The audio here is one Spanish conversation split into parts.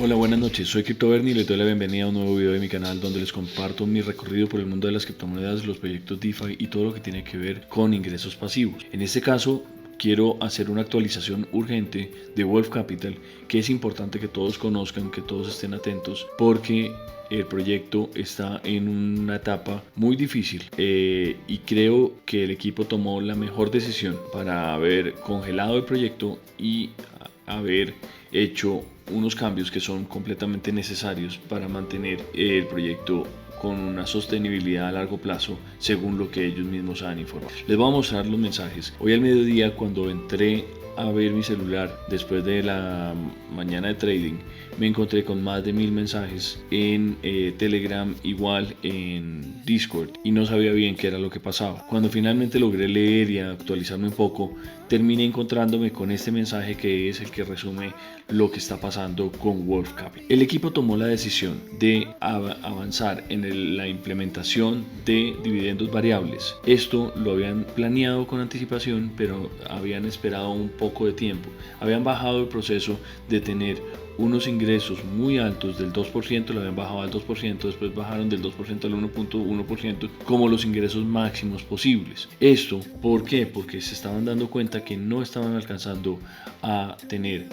Hola, buenas noches, soy CryptoBernie y les doy la bienvenida a un nuevo video de mi canal donde les comparto mi recorrido por el mundo de las criptomonedas, los proyectos DeFi y todo lo que tiene que ver con ingresos pasivos. En este caso, quiero hacer una actualización urgente de Wolf Capital, que es importante que todos conozcan, que todos estén atentos, porque el proyecto está en una etapa muy difícil y creo que el equipo tomó la mejor decisión para haber congelado el proyecto y haber hecho unos cambios que son completamente necesarios para mantener el proyecto con una sostenibilidad a largo plazo según lo que ellos mismos han informado. Les voy a mostrar los mensajes. Hoy al mediodía, cuando entré a ver mi celular después de la mañana de trading, me encontré con más de 1000 mensajes en Telegram, igual en Discord, y no sabía bien qué era lo que pasaba. Cuando finalmente logré leer y actualizarme un poco, terminé encontrándome con este mensaje que es el que resume lo que está pasando con Wolf Capital. El equipo tomó la decisión de avanzar en la implementación de dividendos variables. Esto lo habían planeado con anticipación, pero habían esperado un poco de tiempo. Habían bajado el proceso de tener unos ingresos muy altos del 2%, lo habían bajado al 2%, después bajaron del 2% al 1.1% como los ingresos máximos posibles. ¿Esto por qué? Porque se estaban dando cuenta que no estaban alcanzando a tener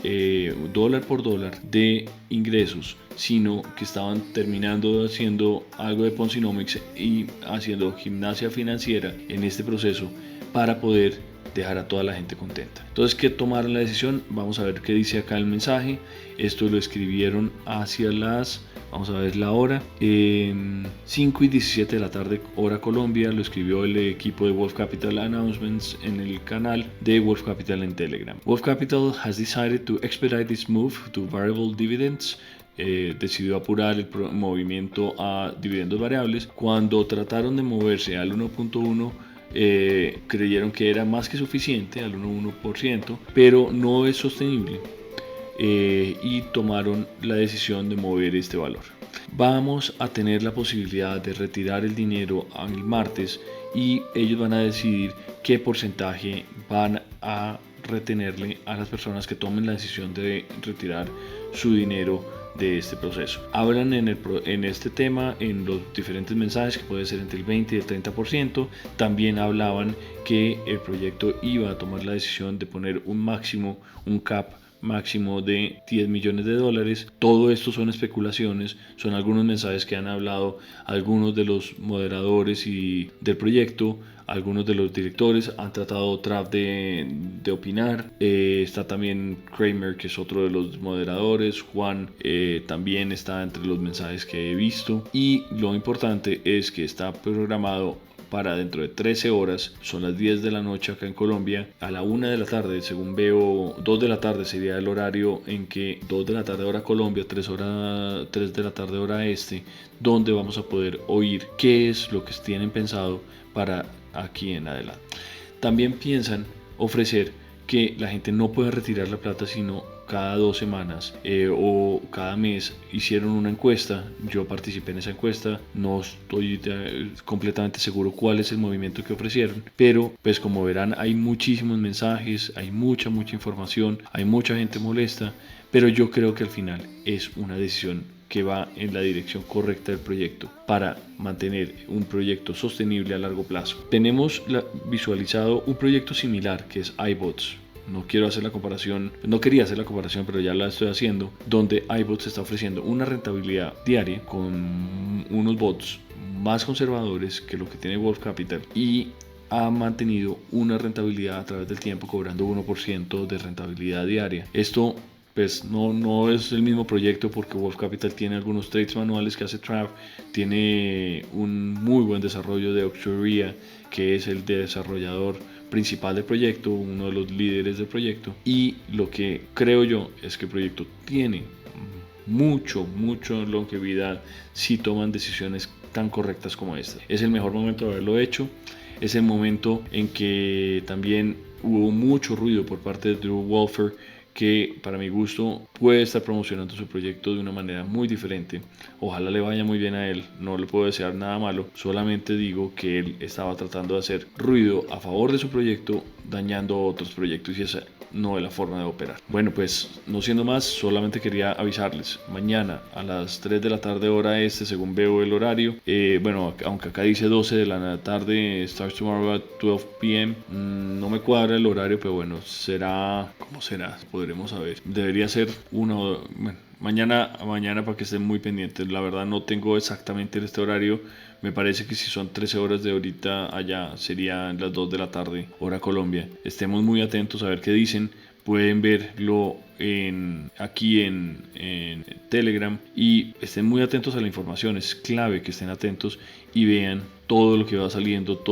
dólar por dólar de ingresos, sino que estaban terminando haciendo algo de Ponzinomics y haciendo gimnasia financiera en este proceso para poder dejar a toda la gente contenta. Entonces, ¿qué tomaron la decisión? Vamos a ver qué dice acá el mensaje. Esto lo escribieron hacia las, vamos a ver la hora, 5:17 de la tarde, hora Colombia. Lo escribió el equipo de Wolf Capital Announcements en el canal de Wolf Capital en Telegram. Wolf Capital has decided to expedite this move to variable dividends. Decidió apurar el movimiento a dividendos variables. Cuando trataron de moverse al 1.1, creyeron que era más que suficiente, al 1.1%, pero no es sostenible, y tomaron la decisión de mover este valor. Vamos a tener la posibilidad de retirar el dinero el martes y ellos van a decidir qué porcentaje van a retenerle a las personas que tomen la decisión de retirar su dinero de este proceso. Hablan en este tema en los diferentes mensajes que puede ser entre el 20 y el 30%. También hablaban que el proyecto iba a tomar la decisión de poner un cap máximo de $10 millones. Todo esto son especulaciones, son algunos mensajes que han hablado algunos de los moderadores y del proyecto. Algunos de los directores han tratado otra vez de opinar. Está también Kramer, que es otro de los moderadores. Juan también está entre los mensajes que he visto. Y lo importante es que está programado para dentro de 13 horas, son las 10 de la noche acá en Colombia, a la 1 de la tarde, según veo, 2 de la tarde sería el horario en que 2 de la tarde hora Colombia, 3 de la tarde hora este, donde vamos a poder oír qué es lo que tienen pensado para aquí en adelante. También piensan ofrecer que la gente no pueda retirar la plata sino cada 2 semanas o cada mes. Hicieron una encuesta, yo participé en esa encuesta, no estoy completamente seguro cuál es el movimiento que ofrecieron, pero pues como verán hay muchísimos mensajes, hay mucha información, hay mucha gente molesta, pero yo creo que al final es una decisión que va en la dirección correcta del proyecto para mantener un proyecto sostenible a largo plazo. Tenemos visualizado un proyecto similar que es iBots. No quería hacer la comparación, pero ya la estoy haciendo, donde iBots está ofreciendo una rentabilidad diaria con unos bots más conservadores que lo que tiene Wolf Capital y ha mantenido una rentabilidad a través del tiempo cobrando 1% de rentabilidad diaria. Esto pues no es el mismo proyecto porque Wolf Capital tiene algunos trades manuales que hace Trav, tiene un muy buen desarrollo de Oxuria, que es el desarrollador principal del proyecto, uno de los líderes del proyecto, y lo que creo yo es que el proyecto tiene mucho longevidad si toman decisiones tan correctas como esta. Es el mejor momento de haberlo hecho, es el momento en que también hubo mucho ruido por parte de Drew Wolfer, que para mi gusto puede estar promocionando su proyecto de una manera muy diferente. Ojalá le vaya muy bien a él, no le puedo desear nada malo, solamente digo que él estaba tratando de hacer ruido a favor de su proyecto, dañando otros proyectos, y esa no es la forma de operar. Bueno, pues no siendo más, solamente quería avisarles, mañana a las 3 de la tarde hora este, según veo el horario, bueno, aunque acá dice 12 de la tarde, starts tomorrow at 12 p.m., no me cuadra el horario, pero bueno, será, ¿cómo será? Podremos saber. Debería ser uno, bueno, mañana para que estén muy pendientes. La verdad no tengo exactamente este horario. Me parece que si son 13 horas de ahorita allá, serían las 2 de la tarde, hora Colombia. Estemos muy atentos a ver qué dicen. Pueden verlo aquí en Telegram, y estén muy atentos a la información. Es clave que estén atentos y vean todo lo que va saliendo,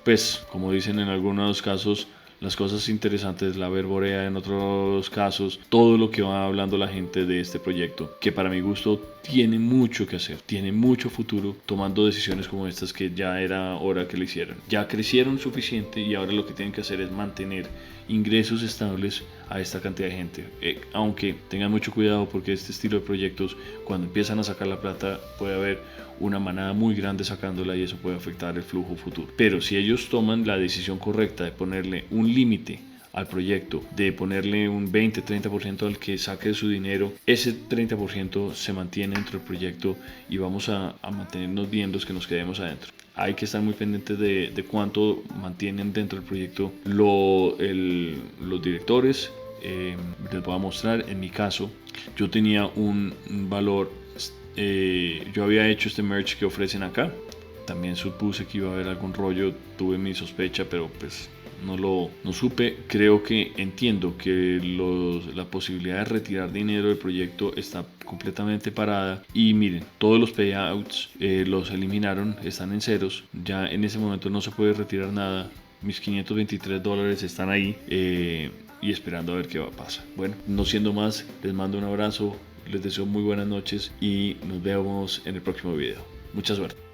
pues como dicen en algunos casos, las cosas interesantes, la verborea en otros casos, todo lo que va hablando la gente de este proyecto, que para mi gusto tiene mucho que hacer, tiene mucho futuro, tomando decisiones como estas que ya era hora que lo hicieran. Ya crecieron suficiente y ahora lo que tienen que hacer es mantener ingresos estables a esta cantidad de gente, aunque tengan mucho cuidado, porque este estilo de proyectos, cuando empiezan a sacar la plata, puede haber una manada muy grande sacándola y eso puede afectar el flujo futuro. Pero si ellos toman la decisión correcta de ponerle un límite al proyecto, de ponerle un 20-30% al que saque su dinero, ese 30% se mantiene dentro del proyecto y vamos a mantenernos bien los que nos quedemos adentro. Hay que estar muy pendientes de cuánto mantienen dentro del proyecto los directores. Les voy a mostrar, en mi caso, yo tenía un valor, yo había hecho este merch que ofrecen acá, también supuse que iba a haber algún rollo, tuve mi sospecha, pero pues no supe. Creo que entiendo que la posibilidad de retirar dinero del proyecto está completamente parada, y miren, todos los payouts los eliminaron, están en ceros, ya en ese momento no se puede retirar nada. Mis $523 están ahí, y esperando a ver qué pasa. Bueno, no siendo más, les mando un abrazo, les deseo muy buenas noches y nos vemos en el próximo video. Mucha suerte.